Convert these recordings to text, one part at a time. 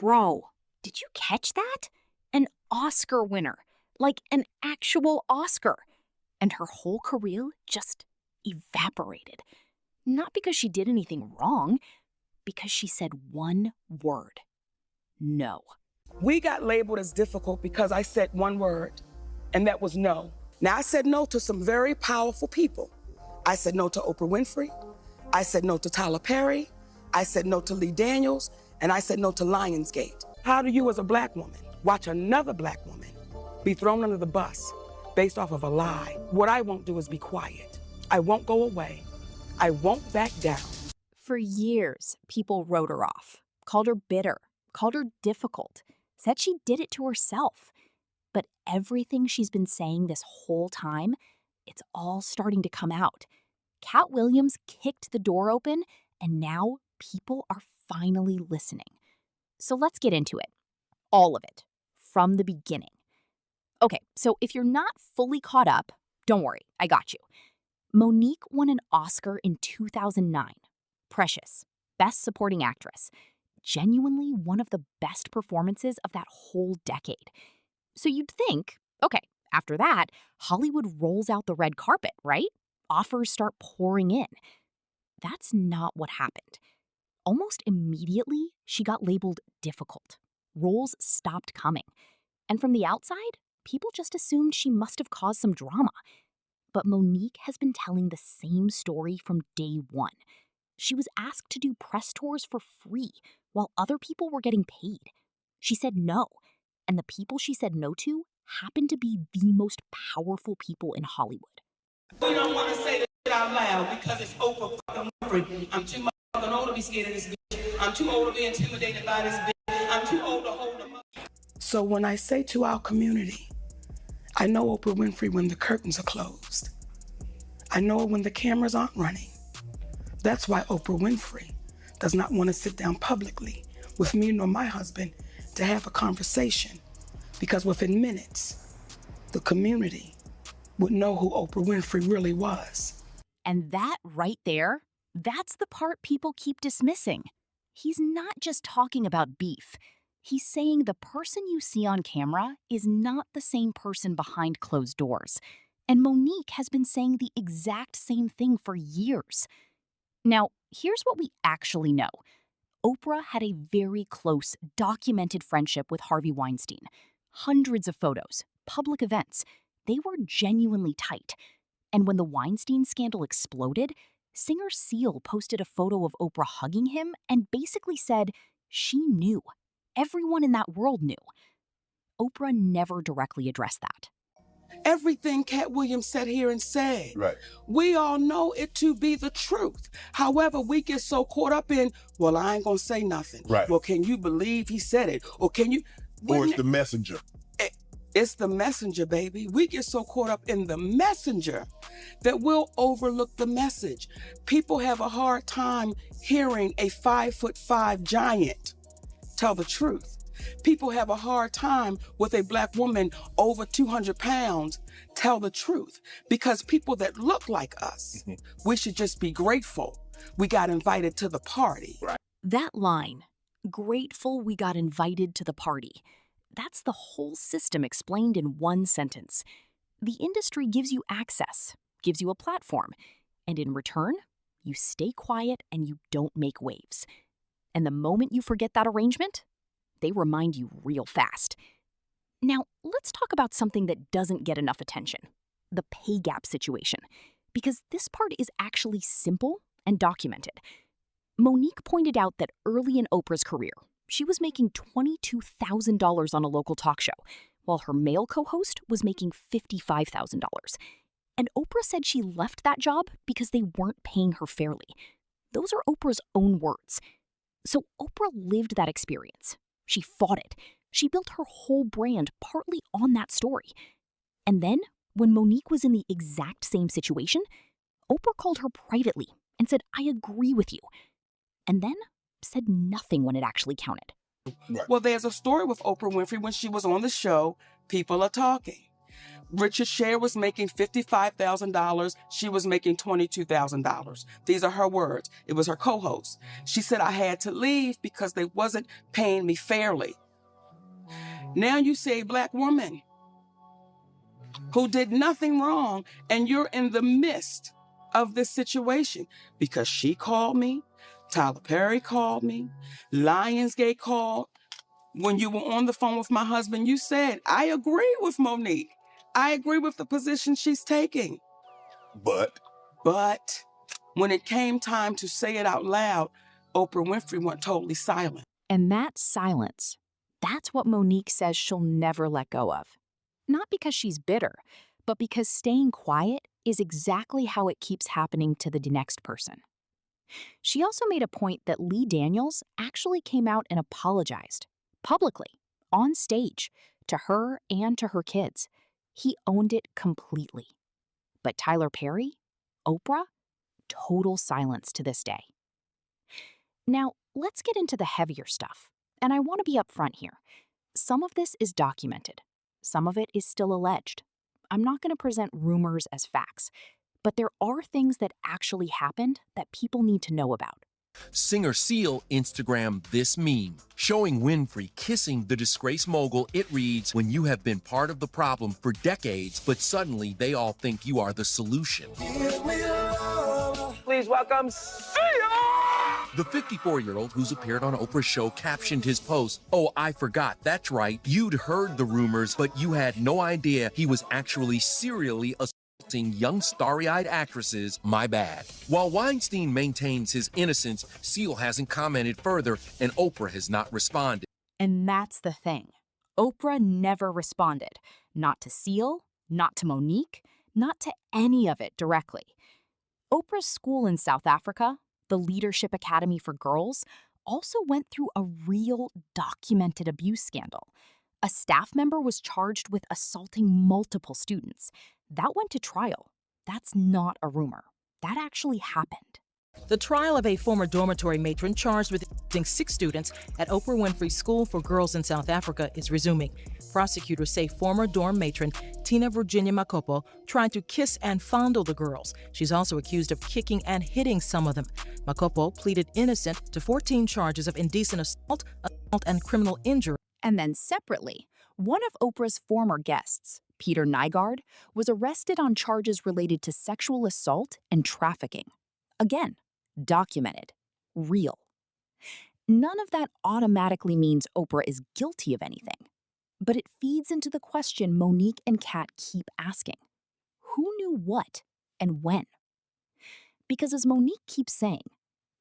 Bro, did you catch that? An Oscar winner. Like an actual Oscar. And her whole career just evaporated. Not because she did anything wrong, because she said one word. No. We got labeled as difficult because I said one word, and that was no. Now, I said no to some very powerful people. I said no to Oprah Winfrey. I said no to Tyler Perry. I said no to Lee Daniels. And I said no to Lionsgate. How do you, as a black woman, watch another black woman be thrown under the bus based off of a lie? What I won't do is be quiet. I won't go away. I won't back down. For years, people wrote her off, called her bitter, called her difficult, said she did it to herself. But everything she's been saying this whole time, it's all starting to come out. Katt Williams kicked the door open, and now people are finally listening. So let's get into it. All of it. From the beginning. Okay, so if you're not fully caught up, don't worry, I got you. Monique won an Oscar in 2009. Precious, Best Supporting Actress. Genuinely one of the best performances of that whole decade. So you'd think, okay, after that, Hollywood rolls out the red carpet, right? Offers start pouring in. That's not what happened. Almost immediately, she got labeled difficult. Roles stopped coming. And from the outside, people just assumed she must have caused some drama. But Monique has been telling the same story from day one. She was asked to do press tours for free while other people were getting paid. She said no. And the people she said no to happened to be the most powerful people in Hollywood. We don't want to say that out loud because it's Oprah fucking Winfrey. I'm too fucking old to be scared of this bitch. I'm too old to be intimidated by this bitch. I'm too old to hold them up. So when I say to our community, I know Oprah Winfrey when the curtains are closed. I know her when the cameras aren't running. That's why Oprah Winfrey does not want to sit down publicly with me nor my husband to have a conversation, because within minutes, the community would know who Oprah Winfrey really was. And that right there, that's the part people keep dismissing. He's not just talking about beef. He's saying the person you see on camera is not the same person behind closed doors. And Monique has been saying the exact same thing for years. Now, here's what we actually know. Oprah had a very close, documented friendship with Harvey Weinstein. Hundreds of photos, public events. They were genuinely tight. And when the Weinstein scandal exploded, singer Seal posted a photo of Oprah hugging him and basically said she knew. Everyone in that world knew. Oprah never directly addressed that. Everything Katt Williams sat here and said, right, we all know it to be the truth. However, we get so caught up in, well, I ain't gonna say nothing. Right. Well, can you believe he said it? Or can you? Or it's the messenger. It's the messenger, baby. We get so caught up in the messenger that we'll overlook the message. People have a hard time hearing a 5'5" giant tell the truth. People have a hard time with a black woman over 200 pounds tell the truth, because people that look like us, we should just be grateful we got invited to the party. Right. That line, grateful we got invited to the party, that's the whole system explained in one sentence. The industry gives you access, gives you a platform, and in return, you stay quiet and you don't make waves. And the moment you forget that arrangement, they remind you real fast. Now, let's talk about something that doesn't get enough attention, the pay gap situation, because this part is actually simple and documented. Monique pointed out that early in Oprah's career, she was making $22,000 on a local talk show, while her male co-host was making $55,000. And Oprah said she left that job because they weren't paying her fairly. Those are Oprah's own words. So Oprah lived that experience. She fought it. She built her whole brand partly on that story. And then, when Monique was in the exact same situation, Oprah called her privately and said, I agree with you. And then said nothing when it actually counted. Well, there's a story with Oprah Winfrey when she was on the show, People Are Talking. Richard's share was making $55,000. She was making $22,000. These are her words. It was her co-host. She said, I had to leave because they wasn't paying me fairly. Now you see a black woman who did nothing wrong, and you're in the midst of this situation because she called me, Tyler Perry called me, Lionsgate called. When you were on the phone with my husband, you said, I agree with Monique. I agree with the position she's taking. But when it came time to say it out loud, Oprah Winfrey went totally silent. And that silence, that's what Monique says she'll never let go of. Not because she's bitter, but because staying quiet is exactly how it keeps happening to the next person. She also made a point that Lee Daniels actually came out and apologized, publicly, on stage, to her and to her kids. He owned it completely. But Tyler Perry, Oprah, total silence to this day. Now, let's get into the heavier stuff. And I want to be upfront here. Some of this is documented. Some of it is still alleged. I'm not going to present rumors as facts, but there are things that actually happened that people need to know about. Singer Seal Instagrammed this meme, showing Winfrey kissing the disgraced mogul. It reads, when you have been part of the problem for decades, but suddenly they all think you are the solution. Please welcome Seal! The 54-year-old who's appeared on Oprah's show captioned his post, oh, I forgot, that's right, you'd heard the rumors, but you had no idea he was actually serially assaulting young starry-eyed actresses, my bad. While Weinstein maintains his innocence, Seal hasn't commented further, and Oprah has not responded. And that's the thing. Oprah never responded. Not to Seal, not to Monique, not to any of it directly. Oprah's school in South Africa, the Leadership Academy for Girls, also went through a real documented abuse scandal. A staff member was charged with assaulting multiple students. That went to trial. That's not a rumor. That actually happened. The trial of a former dormitory matron charged with abusing 6 students at Oprah Winfrey's School for Girls in South Africa is resuming. Prosecutors say former dorm matron Tina Virginia Makopo tried to kiss and fondle the girls. She's also accused of kicking and hitting some of them. Makopo pleaded innocent to 14 charges of indecent assault, and criminal injury. And then separately, one of Oprah's former guests, Peter Nygaard, was arrested on charges related to sexual assault and trafficking. Again, documented, real. None of that automatically means Oprah is guilty of anything, but it feeds into the question Monique and Katt keep asking. Who knew what and when? Because as Monique keeps saying,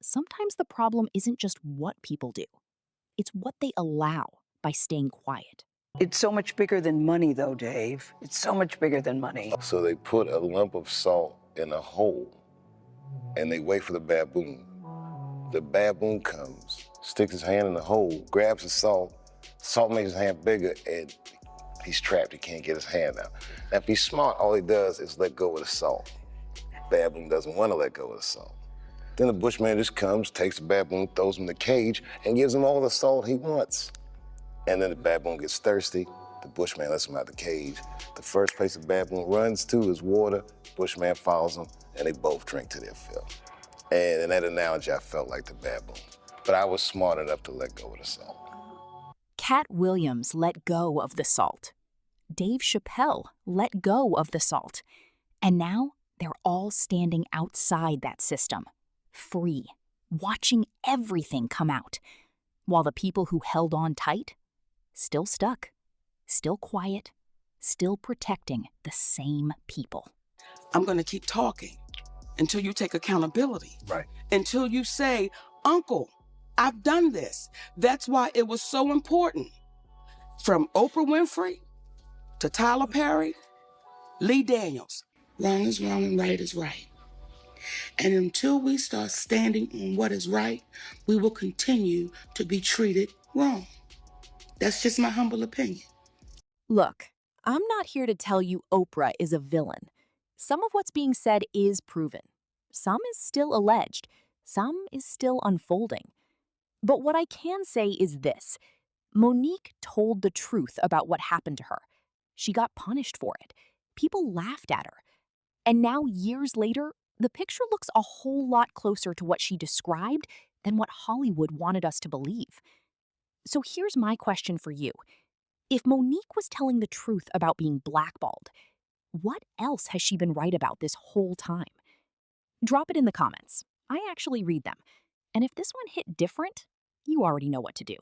sometimes the problem isn't just what people do. It's what they allow by staying quiet. It's so much bigger than money, though, Dave. It's so much bigger than money. So they put a lump of salt in a hole, and they wait for the baboon. The baboon comes, sticks his hand in the hole, grabs the salt. Salt makes his hand bigger, and he's trapped. He can't get his hand out. Now, if he's smart, all he does is let go of the salt. Baboon doesn't want to let go of the salt. Then the bushman just comes, takes the baboon, throws him in the cage, and gives him all the salt he wants. And then the baboon gets thirsty. The bushman lets him out the cage. The first place the baboon runs to is water. Bushman follows him, and they both drink to their fill. And in that analogy, I felt like the baboon. But I was smart enough to let go of the salt. Katt Williams let go of the salt. Dave Chappelle let go of the salt. And now they're all standing outside that system, free, watching everything come out, while the people who held on tight, still stuck, still quiet, still protecting the same people. I'm going to keep talking until you take accountability. Right. Until you say, Uncle, I've done this. That's why it was so important. From Oprah Winfrey to Tyler Perry, Lee Daniels. Wrong is wrong and right is right. And until we start standing on what is right, we will continue to be treated wrong. That's just my humble opinion. Look, I'm not here to tell you Oprah is a villain. Some of what's being said is proven. Some is still alleged. Some is still unfolding. But what I can say is this. Monique told the truth about what happened to her. She got punished for it. People laughed at her. And now, years later, the picture looks a whole lot closer to what she described than what Hollywood wanted us to believe. So here's my question for you. If Monique was telling the truth about being blackballed, what else has she been right about this whole time? Drop it in the comments. I actually read them. And if this one hit different, you already know what to do.